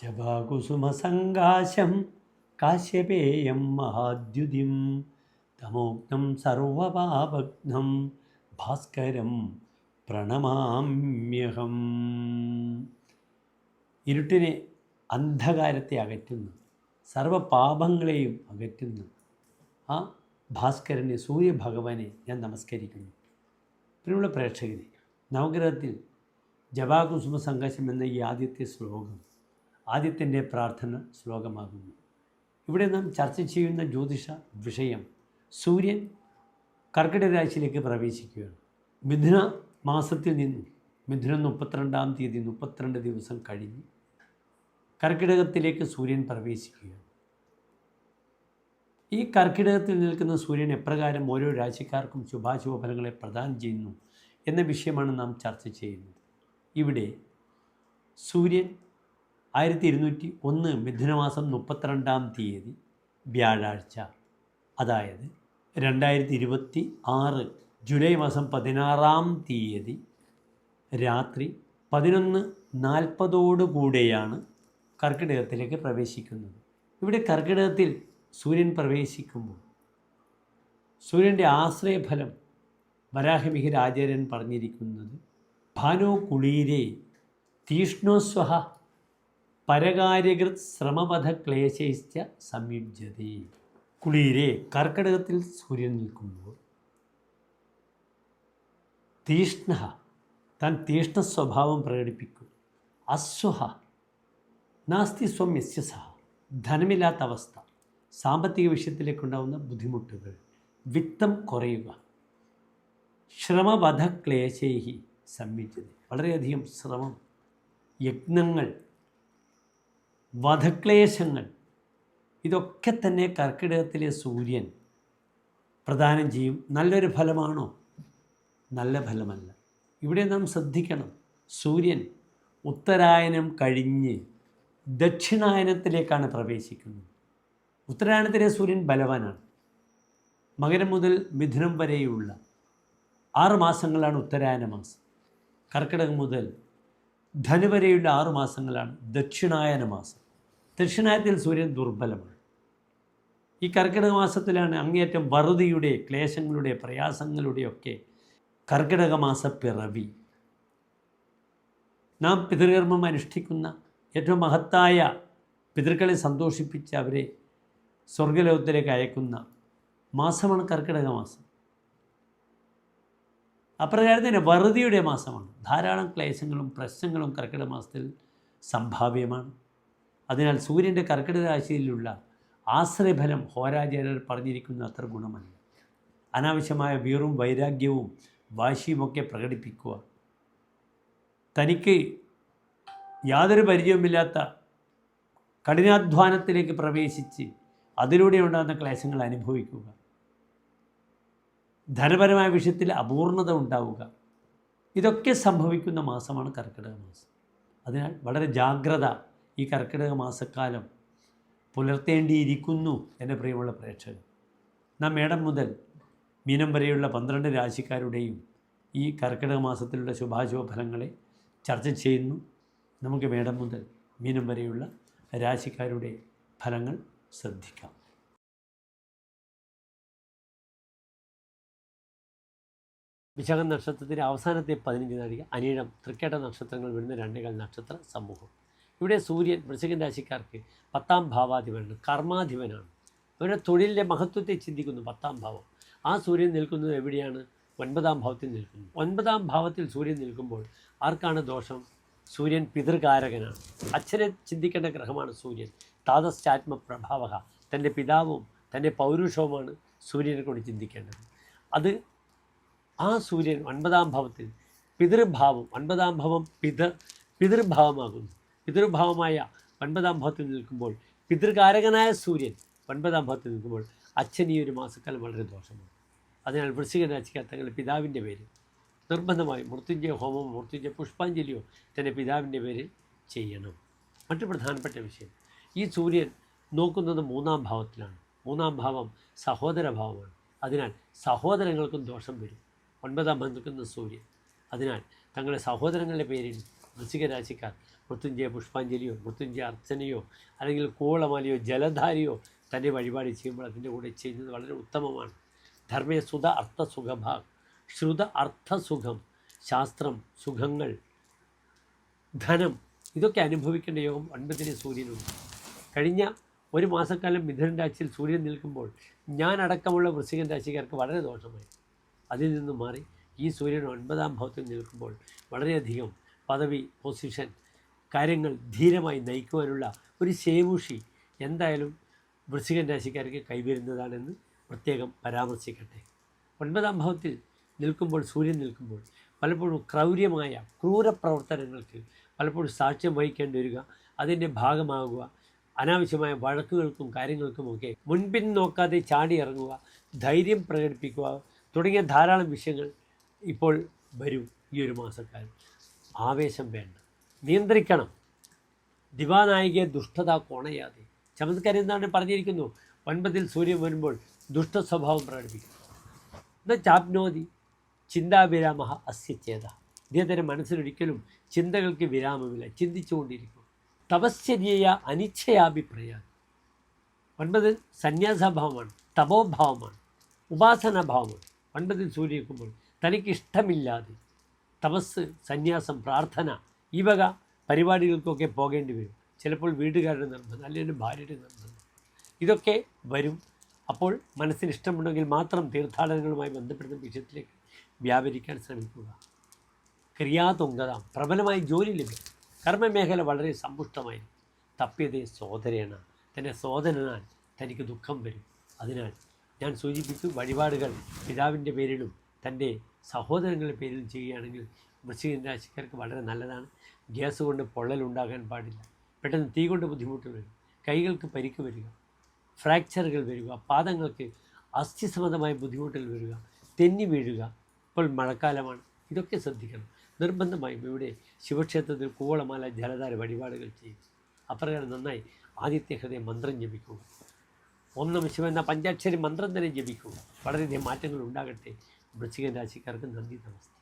ജപാകുസുമസങ്കാശം കാശ്യപേയം മഹാദ്യുതിം തമോഗ്നം സർവപാപഘ്നം ഭാസ്കരം പ്രണമാമ്യഹം. ഇരുട്ടിനെ, അന്ധകാരത്തെ അകറ്റുന്ന, സർവപാപങ്ങളെയും അകറ്റുന്ന ആ ഭാസ്കരനെ, സൂര്യഭഗവാനെ ഞാൻ നമസ്കരിക്കുന്നു. പ്രിയമുള്ള പ്രേക്ഷകരെ, നവഗ്രഹത്തിൽ ജപാകുസുമ സങ്കാശം എന്ന ഈ ആദ്യത്തെ ശ്ലോകം ആദ്യത്തിൻ്റെ പ്രാർത്ഥന ശ്ലോകമാകുന്നു. ഇവിടെ നാം ചർച്ച ചെയ്യുന്ന ജ്യോതിഷ വിഷയം സൂര്യൻ കർക്കിടക രാശിയിലേക്ക് പ്രവേശിക്കുകയാണ്. മിഥുന മാസത്തിൽ നിന്നും മിഥുനം 32-ാം തീയതി 32 ദിവസം കഴിഞ്ഞ് കർക്കിടകത്തിലേക്ക് സൂര്യൻ പ്രവേശിക്കുകയാണ്. ഈ കർക്കിടകത്തിൽ നിൽക്കുന്ന സൂര്യൻ എപ്രകാരം ഓരോ രാശിക്കാർക്കും ശുഭാശുഭ ഫലങ്ങളെ പ്രദാനം ചെയ്യുന്നു എന്ന വിഷയമാണ് നാം ചർച്ച ചെയ്യുന്നത്. ഇവിടെ സൂര്യൻ 1201 മിഥുനമാസം 32-ാം തീയതി വ്യാഴാഴ്ച, അതായത് 2026 ജൂലൈ മാസം 16-ാം തീയതി രാത്രി 11:40 കർക്കിടകത്തിലേക്ക് പ്രവേശിക്കുന്നത്. ഇവിടെ കർക്കിടകത്തിൽ സൂര്യൻ പ്രവേശിക്കുമ്പോൾ സൂര്യൻ്റെ ആശ്രയഫലം വരാഹമിഹിര ആചാര്യൻ പറഞ്ഞിരിക്കുന്നത് ഭാനോ കുളീരേ തീഷ്ണോസ്വഹ പരകാര്യകൃത് ശ്രമപഥ ക്ലേശൈശ്ച സംയുജ്യതേ. കുളീരേ, കർക്കിടകത്തിൽ സൂര്യൻ നിൽക്കുമ്പോൾ തീഷ്ണ, താൻ തീഷ്ണ സ്വഭാവം പ്രകടിപ്പിക്കും. അസ്വഹ നാസ്തി സ്വം യസ്യ സഹ, ധനമില്ലാത്ത അവസ്ഥ, സാമ്പത്തിക വിഷയത്തിലേക്കുണ്ടാകുന്ന ബുദ്ധിമുട്ടുകൾ, വിത്തം കുറയുക, ശ്രമവധ ക്ലേശൈഹി സംയുജ്യത, വളരെയധികം ശ്രമം, യജ്ഞങ്ങൾ, വധക്ലേശങ്ങൾ, ഇതൊക്കെ തന്നെ കർക്കിടകത്തിലെ സൂര്യൻ പ്രദാനം ചെയ്യും. നല്ലൊരു ഫലമാണോ? നല്ല ഫലമല്ല. ഇവിടെ നാം ശ്രദ്ധിക്കണം, സൂര്യൻ ഉത്തരായനം കഴിഞ്ഞ് ദക്ഷിണായനത്തിലേക്കാണ് പ്രവേശിക്കുന്നത്. ഉത്തരായണത്തിലെ സൂര്യൻ ബലവാനാണ്. മകരം മുതൽ മിഥുനം വരെയുള്ള 6 മാസങ്ങളാണ് ഉത്തരായന മാസം. കർക്കിടകം മുതൽ ധനു വരെയുള്ള 6 മാസങ്ങളാണ് ദക്ഷിണായന മാസം. ദക്ഷിണായനത്തിൽ സൂര്യൻ ദുർബലമാണ്. ഈ കർക്കിടക മാസത്തിലാണ് അങ്ങേയറ്റം വറുതിയുടെ, ക്ലേശങ്ങളുടെ, പ്രയാസങ്ങളുടെയൊക്കെ കർക്കിടക മാസ പിറവി. നാം പിതൃകർമ്മം അനുഷ്ഠിക്കുന്ന, ഏറ്റവും മഹത്തായ പിതൃക്കളെ സന്തോഷിപ്പിച്ച് അവരെ സ്വർഗലോകത്തിലേക്ക് അയക്കുന്ന മാസമാണ് കർക്കിടക മാസം. അപ്രകാരം തന്നെ വറുതിയുടെ മാസമാണ്. ധാരാളം ക്ലേശങ്ങളും പ്രശ്നങ്ങളും കർക്കിടക മാസത്തിൽ സംഭാവ്യമാണ്. അതിനാൽ സൂര്യൻ്റെ കർക്കിടക രാശിയിലുള്ള ആശ്രയഫലം ഹോരാചാര്യർ പറഞ്ഞിരിക്കുന്ന അത്ര ഗുണമല്ല. അനാവശ്യമായ വീറും വൈരാഗ്യവും വാശിയുമൊക്കെ പ്രകടിപ്പിക്കുക, തനിക്ക് യാതൊരു പരിചയവുമില്ലാത്ത കഠിനാധ്വാനത്തിലേക്ക് പ്രവേശിച്ച് അതിലൂടെ ഉണ്ടാകുന്ന ക്ലേശങ്ങൾ അനുഭവിക്കുക, ധനപരമായ വിഷയത്തിൽ അപൂർണത ഉണ്ടാവുക, ഇതൊക്കെ സംഭവിക്കുന്ന മാസമാണ് കർക്കിടക മാസം. അതിനാൽ വളരെ ജാഗ്രത ഈ കർക്കിടക മാസക്കാലം പുലർത്തേണ്ടിയിരിക്കുന്നു എൻ്റെ പ്രിയമുള്ള പ്രേക്ഷകർ. നാം മേടം മുതൽ മീനം വരെയുള്ള 12 രാശിക്കാരുടെയും ഈ കർക്കിടക മാസത്തിലുള്ള ശുഭാശുഭ ഫലങ്ങളെ ചർച്ച ചെയ്യുന്നു. നമുക്ക് മേടം മുതൽ മീനം വരെയുള്ള രാശിക്കാരുടെ ഫലങ്ങൾ ശ്രദ്ധിക്കാം. വിശാഖം നക്ഷത്രത്തിൻ്റെ അവസാനത്തെ 15 നാഴിക, അനിഴം, തൃക്കേട്ട നക്ഷത്രങ്ങൾ വരുന്ന 2 നക്ഷത്ര സമൂഹം. ഇവിടെ സൂര്യൻ വൃശ്ചികൻ രാശിക്കാർക്ക് 10-ാം ഭാവാധിപനാണ്, കർമാധിപനാണ്. അവരുടെ തൊഴിലിൻ്റെ മഹത്വത്തെ ചിന്തിക്കുന്നു 10-ാം ഭാവം. ആ സൂര്യൻ നിൽക്കുന്നത് എവിടെയാണ്? 9-ാം ഭാവത്തിൽ നിൽക്കുന്നു. 9-ാം ഭാവത്തിൽ സൂര്യൻ നിൽക്കുമ്പോൾ ആർക്കാണ് ദോഷം? സൂര്യൻ പിതൃകാരകനാണ്. അച്ഛനെ ചിന്തിക്കേണ്ട ഗ്രഹമാണ് സൂര്യൻ. താതശ്ചാത്മപ്രഭാവ, തൻ്റെ പിതാവും തൻ്റെ പൗരുഷവുമാണ് സൂര്യനെ കൊണ്ട് ചിന്തിക്കേണ്ടത്. അത് ആ സൂര്യൻ 9-ാം ഭാവത്തിൽ പിതൃഭാവം, 9-ാം ഭാവം പിതൃഭാവമാകുന്നു. പിതൃഭാവമായ 9-ാം ഭാവത്തിൽ നിൽക്കുമ്പോൾ, പിതൃകാരകനായ സൂര്യൻ 9-ാം ഭാവത്തിൽ നിൽക്കുമ്പോൾ അച്ഛൻ ഈ ഒരു മാസക്കാലം വളരെ ദോഷമാണ്. അതിനാൽ വൃശ്ചിക രാശിക്കാർ തങ്ങളുടെ പിതാവിൻ്റെ പേര് നിർബന്ധമായും മൃത്യുഞ്ജയ ഹോമമോ മൃത്യുഞ്ജയ പുഷ്പാഞ്ജലിയോ തൻ്റെ പിതാവിൻ്റെ പേര് ചെയ്യണം. മറ്റു പ്രധാനപ്പെട്ട വിഷയം, ഈ സൂര്യൻ നോക്കുന്നത് 3-ാം ഭാവത്തിലാണ്. 3-ാം ഭാവം സഹോദരഭാവമാണ്. അതിനാൽ സഹോദരങ്ങൾക്കും ദോഷം വരും. 9-ാം ഭാവം നിൽക്കുന്ന സൂര്യൻ. അതിനാൽ തങ്ങളുടെ സഹോദരങ്ങളുടെ പേരിൽ വൃശ്ചിക രാശിക്കാർ മൃത്യുഞ്ജയ പുഷ്പാഞ്ജലിയോ മൃത്യുഞ്ജയ അർച്ചനയോ അല്ലെങ്കിൽ കൂളമാലയോ ജലധാരയോ തന്നെ വഴിപാട് ചെയ്യുമ്പോൾ അതിൻ്റെ കൂടെ ചെയ്യുന്നത് വളരെ ഉത്തമമാണ്. ധർമ്മേ സുധ അർത്ഥസുഖഭാഗ് ശ്രുത അർത്ഥസുഖം, ശാസ്ത്രം, സുഖങ്ങൾ, ധനം, ഇതൊക്കെ അനുഭവിക്കേണ്ട യോഗം 9 സൂര്യനുണ്ട്. കഴിഞ്ഞ ഒരു മാസക്കാലം മിഥുന രാശിയിൽ സൂര്യൻ നിൽക്കുമ്പോൾ ഞാൻ അടക്കമുള്ള വൃശ്ചികൻ രാശിക്കാർക്ക് വളരെ ദോഷമായി. അതിൽ നിന്നും മാറി ഈ സൂര്യൻ 9ാം ഭാവത്തിൽ നിൽക്കുമ്പോൾ വളരെയധികം പദവി, പൊസിഷൻ, കാര്യങ്ങൾ ധീരമായി നയിക്കുവാനുള്ള ഒരു ശേമുഷി എന്തായാലും വൃശ്ചികൻ രാശിക്കാർക്ക് കൈവരുന്നതാണെന്ന് പ്രത്യേകം പരാമർശിക്കട്ടെ. 9ാം ഭാവത്തിൽ നിൽക്കുമ്പോൾ സൂര്യൻ നിൽക്കുമ്പോൾ പലപ്പോഴും ക്രൗര്യമായ ക്രൂരപ്രവർത്തനങ്ങൾക്ക് പലപ്പോഴും സാക്ഷ്യം വഹിക്കേണ്ടി വരിക, അതിൻ്റെ ഭാഗമാകുക, അനാവശ്യമായ വഴക്കുകൾക്കും കാര്യങ്ങൾക്കുമൊക്കെ മുൻപിൻ നോക്കാതെ ചാടി ഇറങ്ങുക, ധൈര്യം പ്രകടിപ്പിക്കുക തുടങ്ങിയ ധാരാളം വിഷയങ്ങൾ ഇപ്പോൾ വരും. ഈ ഒരു മാസക്കാലം ആവേശം വേണ്ട, നിയന്ത്രിക്കണം. ദിവാനായികയെ ദുഷ്ടത കോണയാതെ. ചമത്കാരം എന്താണ് പറഞ്ഞിരിക്കുന്നു? 9ൽ സൂര്യൻ വരുമ്പോൾ ദുഷ്ട സ്വഭാവം പ്രകടിപ്പിക്കും. എന്നാൽ ചാപ്നോതി ചിന്താവിരാമ അസ്യ ചേത. ഇദ്ദേഹത്തിൻ്റെ മനസ്സിലൊരിക്കലും ചിന്തകൾക്ക് വിരാമമില്ല, ചിന്തിച്ചുകൊണ്ടിരിക്കും. തപശ്ചര്യയ അനിച്ഛയാഭിപ്രായം. 9 സന്യാസഭാവമാണ്, തപോഭാവമാണ്, ഉപാസനാഭാവമാണ്. 9ൽ സൂര്യൻ നിൽക്കുമ്പോൾ തനിക്കിഷ്ടമില്ലാതെ തപസ്, സന്യാസം, പ്രാർത്ഥന, ഈ വക പരിപാടികൾക്കൊക്കെ പോകേണ്ടി വരും. ചിലപ്പോൾ വീട്ടുകാരുടെ നിർബന്ധം, അല്ലെങ്കിൽ ഭാര്യയുടെ നിർബന്ധം, ഇതൊക്കെ വരും. അപ്പോൾ മനസ്സിന് ഇഷ്ടമുണ്ടെങ്കിൽ മാത്രം തീർത്ഥാടനങ്ങളുമായി ബന്ധപ്പെടുന്ന വിഷയത്തിലേക്ക് വ്യാപരിക്കാൻ ശ്രമിക്കുക. ക്രിയാതുങ്കത, പ്രബലമായി ജോലി ലഭിക്കും. കർമ്മമേഖല വളരെ സമ്പുഷ്ടമായി. തപ്യതയെ സോദരേണ, തൻ്റെ സോദരനാൽ തനിക്ക് ദുഃഖം വരും. അതിനാൽ ഞാൻ സൂചിപ്പിച്ചു, വഴിപാടുകൾ പിതാവിൻ്റെ പേരിലും തൻ്റെ സഹോദരങ്ങളുടെ പേരിലും ചെയ്യുകയാണെങ്കിൽ വൃശ്ചിക രാശിക്കാർക്ക് വളരെ നല്ലതാണ്. ഗ്യാസ് കൊണ്ട് പൊള്ളലുണ്ടാകാൻ പാടില്ല. പെട്ടെന്ന് തീ കൊണ്ട് ബുദ്ധിമുട്ട് വരും, കൈകൾക്ക് പരിക്ക് വരിക, ഫ്രാക്ചറുകൾ വരിക, പാദങ്ങൾക്ക് അസ്ഥിസംബന്ധമായ ബുദ്ധിമുട്ടുകൾ വരിക, തെന്നി വീഴുക. ഇപ്പോൾ മഴക്കാലമാണ്, ഇതൊക്കെ ശ്രദ്ധിക്കണം. നിർബന്ധമായും ഇവിടെ ശിവക്ഷേത്രത്തിൽ കൂവളമാല, ജലധാര വഴിപാടുകൾ ചെയ്യും. അപ്രകാരം നന്നായി ആദിത്യ ഹൃദയ മന്ത്രം ജപിക്കുക. ഓം നമഃ ശിവായ എന്ന പഞ്ചാക്ഷരി മന്ത്രം തന്നെ ജപിക്കുക. വളരെയധികം മാറ്റങ്ങൾ ഉണ്ടാകട്ടെ. വൃശ്ചിക രാശിക്കാർക്ക് നന്ദി, നമസ്തേ.